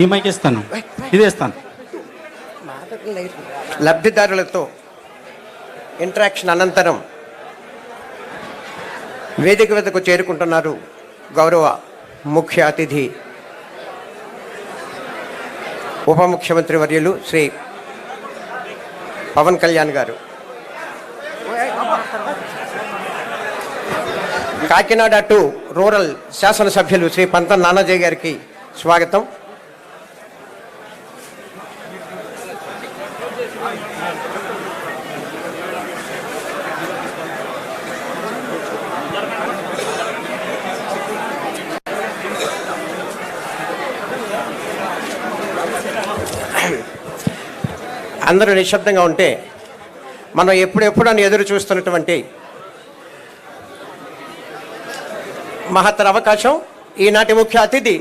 ఈ మైక్ ఇస్తాను, ఇది ఇస్తాను. లబ్ధిదారులతో ఇంటరాక్షన్ అనంతరం వేదిక వద్దకు చేరుకుంటున్నారు గౌరవ ముఖ్య అతిథి ఉప ముఖ్యమంత్రి వర్యులు శ్రీ పవన్ కళ్యాణ్ గారు. కాకినాడ టు రూరల్ శాసనసభ్యులు శ్రీ పంతం నానాజీ గారికి స్వాగతం. అందరూ నిశ్శబ్దంగా ఉంటే మనం ఎప్పుడెప్పుడు అని ఎదురు చూస్తున్నటువంటి మహత్తర అవకాశం ఈనాటి ముఖ్య అతిథి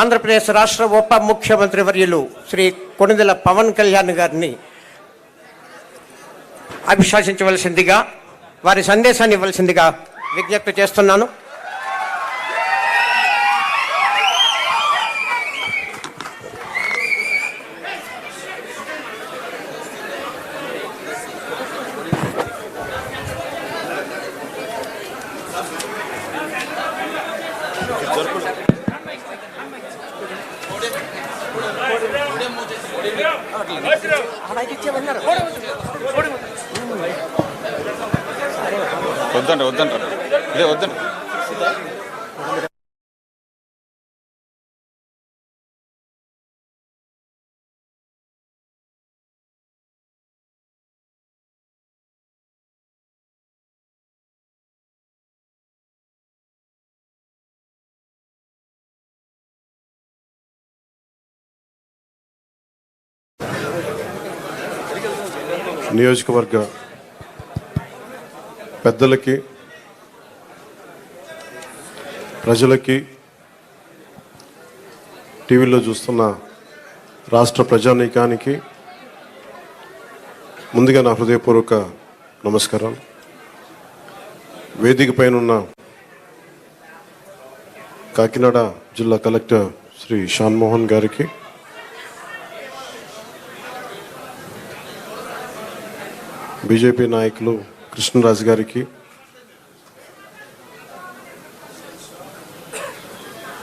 ఆంధ్రప్రదేశ్ రాష్ట్ర ఉప ముఖ్యమంత్రి వర్యులు శ్రీ కొణిదెల పవన్ కళ్యాణ్ గారిని అభిశాసించవలసిందిగా, వారి సందేశాన్ని ఇవ్వాల్సిందిగా విజ్ఞప్తి చేస్తున్నాను. వద్దండి ఇదే వద్దండి. నియోజకవర్గ పెద్దలకి, ప్రజలకి, టీవీలో చూస్తున్న రాష్ట్ర ప్రజానీకానికి ముందుగా నా హృదయపూర్వక నమస్కారాలు. వేదిక పైన కాకినాడ జిల్లా కలెక్టర్ శ్రీ షాన్మోహన్ గారికి, బీజేపీ నాయకులు కృష్ణరాజు గారికి,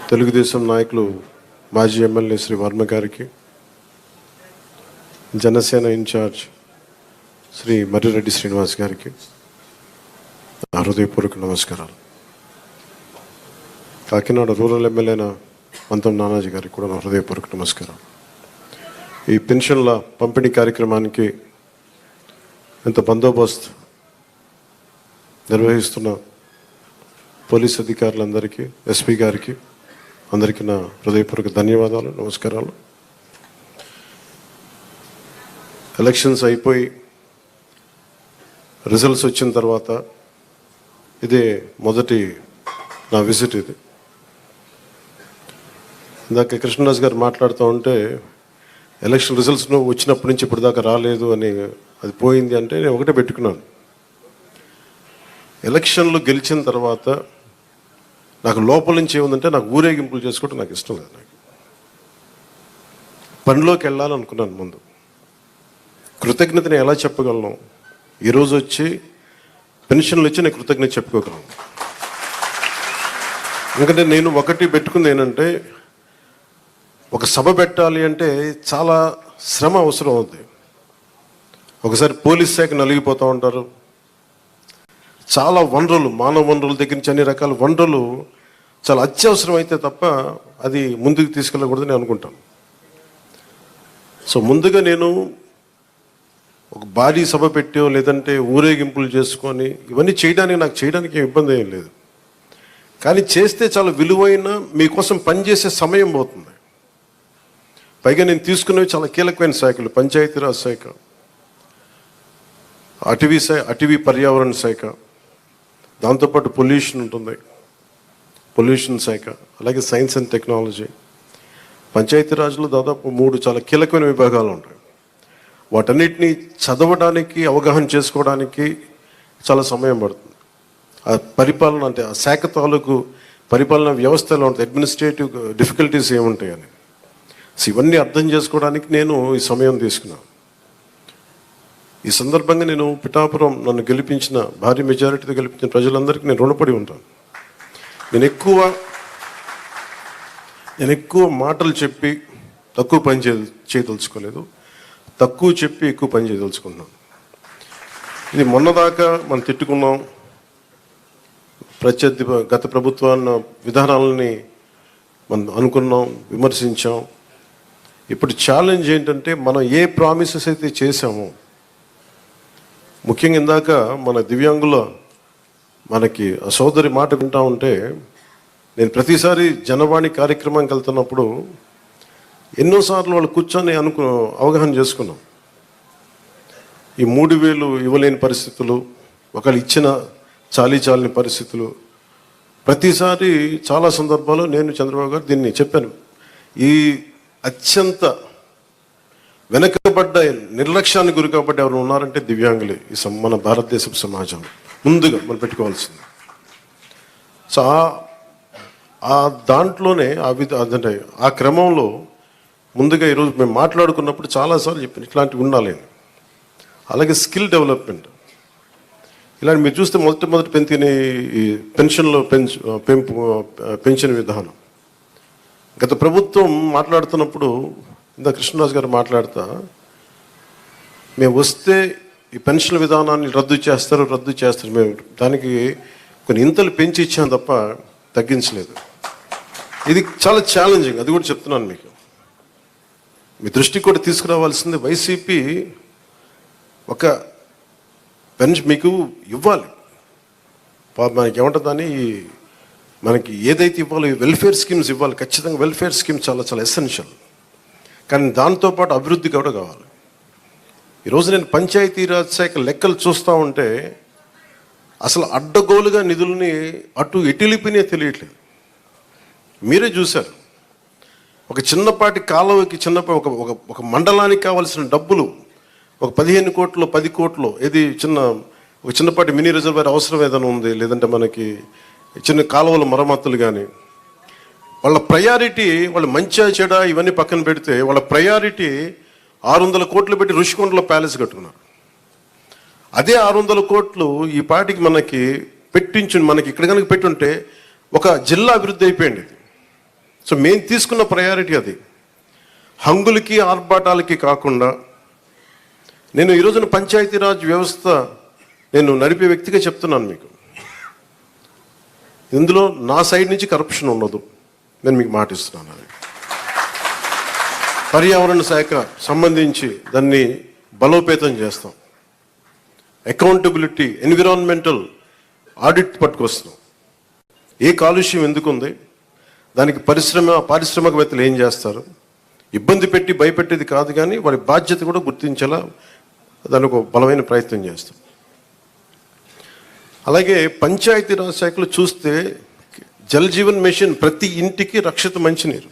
తెలుగుదేశం నాయకులు మాజీ ఎమ్మెల్యే శ్రీ వర్మ గారికి, జనసేన ఇన్ఛార్జ్ శ్రీ మర్రిరెడ్డి శ్రీనివాస్ గారికి నా హృదయపూర్వక నమస్కారాలు. కాకినాడ రూరల్ ఎమ్మెల్యేన పంతం నానాజీ గారికి కూడా నా హృదయపూర్వక నమస్కారం. ఈ పెన్షన్ల పంపిణీ కార్యక్రమానికి ఇంత బందోబస్తు నిర్వహిస్తున్న పోలీస్ అధికారులందరికీ, ఎస్పీ గారికి, అందరికీ నా హృదయపూర్వక ధన్యవాదాలు, నమస్కారాలు. ఎలక్షన్స్ అయిపోయి రిజల్ట్స్ వచ్చిన తర్వాత ఇదే మొదటి నా విజిట్. ఇది ఇందాక కృష్ణరాజు గారు మాట్లాడుతూ ఉంటే ఎలక్షన్ రిజల్ట్స్ వచ్చినప్పటి నుంచి ఇప్పుడు దాకా రాలేదు అని, అది పోయింది అంటే నేను ఒకటే పెట్టుకున్నాను. ఎలక్షన్లు గెలిచిన తర్వాత నాకు లోపల నుంచి ఏముందంటే నాకు ఊరేగింపులు చేసుకోవడం నాకు ఇష్టం లేదు. నాకు పనిలోకి వెళ్ళాలనుకున్నాను. ముందు కృతజ్ఞతని ఎలా చెప్పగలను? ఈరోజు వచ్చి పెన్షన్లు ఇచ్చి నేను కృతజ్ఞత చెప్పుకోగలను. ఎందుకంటే నేను ఒకటి పెట్టుకుంది ఏంటంటే, ఒక సభ పెట్టాలి అంటే చాలా శ్రమ అవసరం అవుతుంది. ఒకసారి పోలీస్ శాఖ నలిగిపోతూ ఉంటారు. చాలా వనరులు, మానవ వనరుల దగ్గర నుంచి అన్ని రకాల వనరులు చాలా అత్యవసరం అయితే తప్ప అది ముందుకు తీసుకెళ్ళకూడదని అనుకుంటాను. సో ముందుగా నేను ఒక భారీ సభ పెట్టో లేదంటే ఊరేగింపులు చేసుకొని ఇవన్నీ చేయడానికి ఇబ్బంది ఏం లేదు. కానీ చేస్తే చాలా విలువైన, మీకోసం పనిచేసే సమయం పోతుంది. పైగా నేను తీసుకున్నవి చాలా కీలకమైన శాఖలు: పంచాయతీరాజ్ శాఖ, అటవీ పర్యావరణ శాఖ, దాంతోపాటు పొల్యూషన్ ఉంటుంది, పొల్యూషన్ శాఖ, అలాగే సైన్స్ అండ్ టెక్నాలజీ. పంచాయతీరాజ్లో దాదాపు 3 చాలా కీలకమైన విభాగాలు ఉంటాయి. వాటన్నిటినీ చదవడానికి, అవగాహన చేసుకోవడానికి చాలా సమయం పడుతుంది. ఆ పరిపాలన అంటే ఆ శాఖ తాలూకు పరిపాలన వ్యవస్థలో ఉంటుంది, అడ్మినిస్ట్రేటివ్ డిఫికల్టీస్ ఏముంటాయని. సో ఇవన్నీ అర్థం చేసుకోవడానికి నేను ఈ సమయం తీసుకున్నాను. ఈ సందర్భంగా నేను పిఠాపురం నన్ను గెలిపించిన భారీ మెజారిటీతో గెలిపించిన ప్రజలందరికీ నేను రుణపడి ఉంటాను. నేను ఎక్కువ మాటలు చెప్పి తక్కువ పని చేయదలుచుకోలేదు, తక్కువ చెప్పి ఎక్కువ పని చేయదలుచుకున్నాను. ఇది మొన్నదాకా మనం తిట్టుకున్నాం, గత ప్రభుత్వాన్ని విధానాలని మనం అనుకున్నాం, విమర్శించాం. ఇప్పుడు ఛాలెంజ్ ఏంటంటే మనం ఏ ప్రామిసెస్ అయితే చేశామో, ముఖ్యంగా ఇందాక మన దివ్యాంగుల మనకి ఆ సోదరి మాట వింటా ఉంటే, నేను ప్రతిసారి జనవాణి కార్యక్రమానికి వెళ్తున్నప్పుడు ఎన్నోసార్లు వాళ్ళు కూర్చొని అవగాహన చేసుకున్నాం. ఈ 3,000 ఇవ్వలేని పరిస్థితులు, ఒకళ్ళు ఇచ్చిన చాలని పరిస్థితులు. ప్రతిసారి చాలా సందర్భాల్లో నేను చంద్రబాబు గారు దీన్ని చెప్పాను. ఈ అత్యంత వెనకబడ్డ నిర్లక్ష్యానికి గురి కాబట్టి ఎవరు ఉన్నారంటే దివ్యాంగులే ఈ మన భారతదేశ సమాజం ముందుగా మనం పెట్టుకోవాల్సింది. సో ఆ దాంట్లోనే అదంటే ఆ క్రమంలో ముందుగా ఈరోజు మేము మాట్లాడుకున్నప్పుడు చాలాసార్లు చెప్పాను ఇట్లాంటివి ఉండాలి. అలాగే స్కిల్ డెవలప్మెంట్ ఇలాంటి మీరు చూస్తే మొదటి పెంచిన ఈ పెన్షన్లో పెన్షన్ విధానం గత ప్రభుత్వం మాట్లాడుతున్నప్పుడు ఇందా కృష్ణరాజు గారు మాట్లాడుతా, మేము వస్తే ఈ పెన్షన్ విధానాన్ని రద్దు చేస్తారు. మేము దానికి కొన్ని ఇంతలు పెంచి ఇచ్చాం తప్ప తగ్గించలేదు. ఇది చాలా ఛాలెంజింగ్, అది కూడా చెప్తున్నాను మీకు. మీ దృష్టికి కూడా తీసుకురావాల్సింది వైసీపీ ఒక పెన్షన్ మీకు ఇవ్వాలి. మనకి ఏమంటుందని మనకి ఏదైతే ఇవ్వాలో వెల్ఫేర్ స్కీమ్స్ ఇవ్వాలి. ఖచ్చితంగా వెల్ఫేర్ స్కీమ్ చాలా ఎసెన్షియల్. కానీ దాంతోపాటు అభివృద్ధి కూడా కావాలి. ఈరోజు నేను పంచాయతీరాజ్ శాఖ లెక్కలు చూస్తూ ఉంటే అసలు అడ్డగోలుగా నిధుల్ని అటు ఎటులిపినే తెలియట్లేదు. మీరే చూశారు, ఒక చిన్నపాటి కాలువకి ఒక మండలానికి కావాల్సిన డబ్బులు ఒక 15 కోట్లు 10 కోట్లు ఏది ఒక చిన్నపాటి మినీ రిజర్వాయర్ అవసరం ఏదైనా ఉంది, లేదంటే మనకి చిన్న కాలువల మరమ్మతులు కానీ, వాళ్ళ ప్రయారిటీ వాళ్ళు మంచిగా చెడ ఇవన్నీ పక్కన పెడితే వాళ్ళ ప్రయారిటీ 600 కోట్లు పెట్టి ఋషికొండలో ప్యాలెస్ కట్టుకున్నారు. అదే 600 కోట్లు ఈ పాటికి మనకి మనకి ఇక్కడ కనుక పెట్టుంటే ఒక జిల్లా అభివృద్ధి అయిపోయింది. సో మేము తీసుకున్న ప్రయారిటీ అది. హంగులకి ఆర్భాటాలకి కాకుండా నేను ఈరోజున పంచాయతీరాజ్ వ్యవస్థ నేను నడిపే వ్యక్తిగా చెప్తున్నాను మీకు. ఇందులో నా సైడ్ నుంచి కరప్షన్ ఉండదు, నేను మీకు మాటిస్తున్నాను. పర్యావరణ శాఖ సంబంధించి దాన్ని బలోపేతం చేస్తాం. అకౌంటబిలిటీ, ఎన్విరాన్మెంటల్ ఆడిట్ పట్టుకొస్తున్నాం. ఏ కాలుష్యం ఎందుకుంది, దానికి పారిశ్రామికవేత్తలు ఏం చేస్తారు, ఇబ్బంది పెట్టి భయపెట్టేది కాదు, కానీ వారి బాధ్యత కూడా గుర్తించేలా దానికి ఒక బలమైన ప్రయత్నం చేస్తాం. అలాగే పంచాయతీరాజ్ శాఖలో చూస్తే జల్ జీవన్ మిషన్ ప్రతి ఇంటికి రక్షిత మంచినీరు.